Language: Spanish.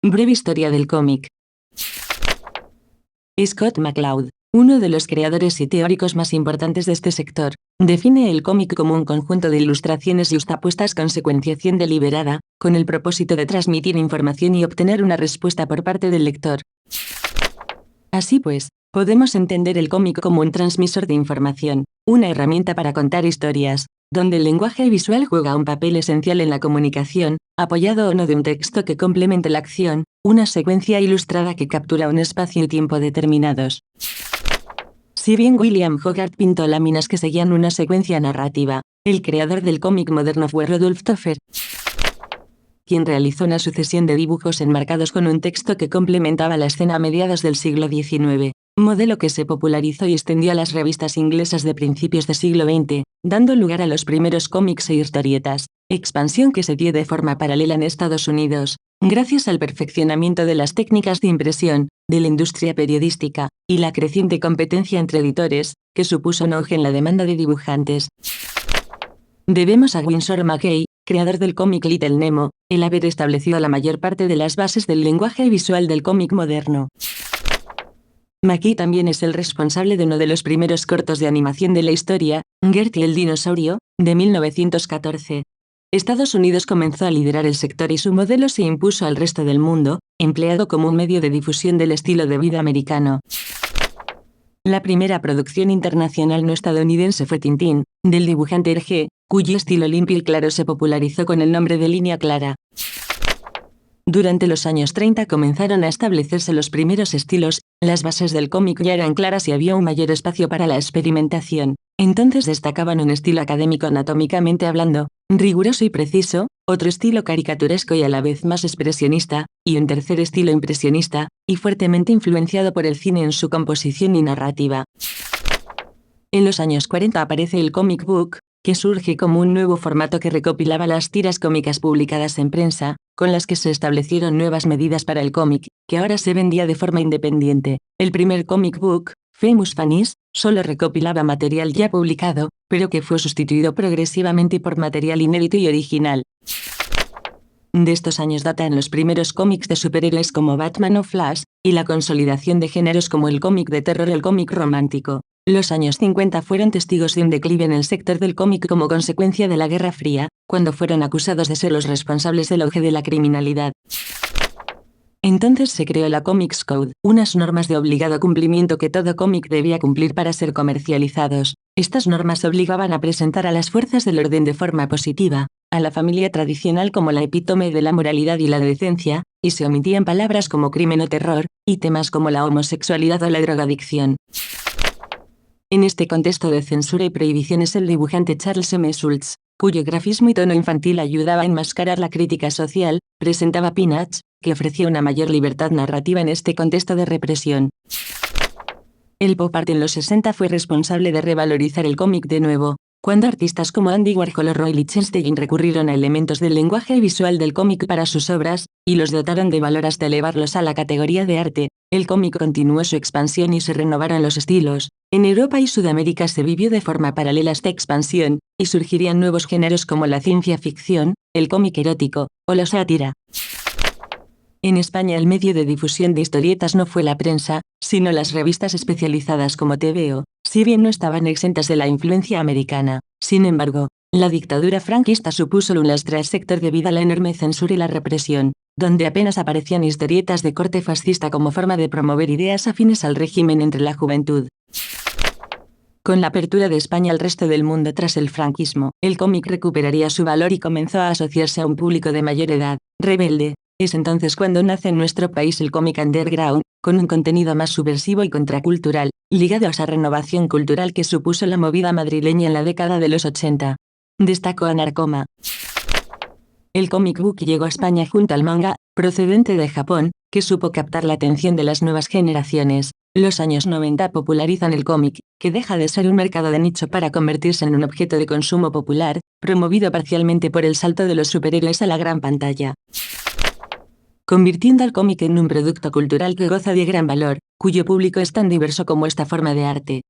Breve historia del cómic. Scott McCloud, uno de los creadores y teóricos más importantes de este sector, define el cómic como un conjunto de ilustraciones yuxtapuestas con secuenciación deliberada, con el propósito de transmitir información y obtener una respuesta por parte del lector. Así pues, podemos entender el cómic como un transmisor de información, una herramienta para contar historias, donde el lenguaje visual juega un papel esencial en la comunicación, apoyado o no de un texto que complemente la acción, una secuencia ilustrada que captura un espacio y tiempo determinados. Si bien William Hogarth pintó láminas que seguían una secuencia narrativa, el creador del cómic moderno fue Rudolf Toffer, quien realizó una sucesión de dibujos enmarcados con un texto que complementaba la escena a mediados del siglo XIX, modelo que se popularizó y extendió a las revistas inglesas de principios del siglo XX, dando lugar a los primeros cómics e historietas, expansión que se dio de forma paralela en Estados Unidos, gracias al perfeccionamiento de las técnicas de impresión, de la industria periodística, y la creciente competencia entre editores, que supuso un auge en la demanda de dibujantes. Debemos a Winsor McCay, creador del cómic Little Nemo, el haber establecido la mayor parte de las bases del lenguaje visual del cómic moderno. McCay también es el responsable de uno de los primeros cortos de animación de la historia, Gertie el dinosaurio, de 1914. Estados Unidos comenzó a liderar el sector y su modelo se impuso al resto del mundo, empleado como un medio de difusión del estilo de vida americano. La primera producción internacional no estadounidense fue Tintín, del dibujante Hergé, cuyo estilo limpio y claro se popularizó con el nombre de línea clara. Durante los años 30 comenzaron a establecerse los primeros estilos, las bases del cómic ya eran claras y había un mayor espacio para la experimentación. Entonces destacaban un estilo académico anatómicamente hablando, riguroso y preciso, otro estilo caricaturesco y a la vez más expresionista, y un tercer estilo impresionista, y fuertemente influenciado por el cine en su composición y narrativa. En los años 40 aparece el comic book, que surge como un nuevo formato que recopilaba las tiras cómicas publicadas en prensa, con las que se establecieron nuevas medidas para el cómic, que ahora se vendía de forma independiente. El primer comic book, Famous Funnies, solo recopilaba material ya publicado, pero que fue sustituido progresivamente por material inédito y original. De estos años datan los primeros cómics de superhéroes como Batman o Flash, y la consolidación de géneros como el cómic de terror o el cómic romántico. Los años 50 fueron testigos de un declive en el sector del cómic como consecuencia de la Guerra Fría, cuando fueron acusados de ser los responsables del auge de la criminalidad. Entonces se creó la Comics Code, unas normas de obligado cumplimiento que todo cómic debía cumplir para ser comercializados. Estas normas obligaban a presentar a las fuerzas del orden de forma positiva, a la familia tradicional como la epítome de la moralidad y la decencia, y se omitían palabras como crimen o terror, y temas como la homosexualidad o la drogadicción. En este contexto de censura y prohibiciones el dibujante Charles M. Schulz, cuyo grafismo y tono infantil ayudaba a enmascarar la crítica social, presentaba Peanuts, que ofrecía una mayor libertad narrativa en este contexto de represión. El pop art en los 60 fue responsable de revalorizar el cómic de nuevo, cuando artistas como Andy Warhol o Roy Lichtenstein recurrieron a elementos del lenguaje visual del cómic para sus obras, y los dotaron de valor hasta elevarlos a la categoría de arte. El cómic continuó su expansión y se renovaron los estilos. En Europa y Sudamérica se vivió de forma paralela esta expansión, y surgirían nuevos géneros como la ciencia ficción, el cómic erótico, o la sátira. En España el medio de difusión de historietas no fue la prensa, sino las revistas especializadas como TVO, si bien no estaban exentas de la influencia americana. Sin embargo, la dictadura franquista supuso un lastre al sector debido a la enorme censura y la represión, donde apenas aparecían historietas de corte fascista como forma de promover ideas afines al régimen entre la juventud. Con la apertura de España al resto del mundo tras el franquismo, el cómic recuperaría su valor y comenzó a asociarse a un público de mayor edad, rebelde. Es entonces cuando nace en nuestro país el cómic underground, con un contenido más subversivo y contracultural, ligado a esa renovación cultural que supuso la movida madrileña en la década de los 80. Destacó Anarcoma. El comic book llegó a España junto al manga, procedente de Japón, que supo captar la atención de las nuevas generaciones. Los años 90 popularizan el cómic, que deja de ser un mercado de nicho para convertirse en un objeto de consumo popular, promovido parcialmente por el salto de los superhéroes a la gran pantalla, convirtiendo al cómic en un producto cultural que goza de gran valor, cuyo público es tan diverso como esta forma de arte.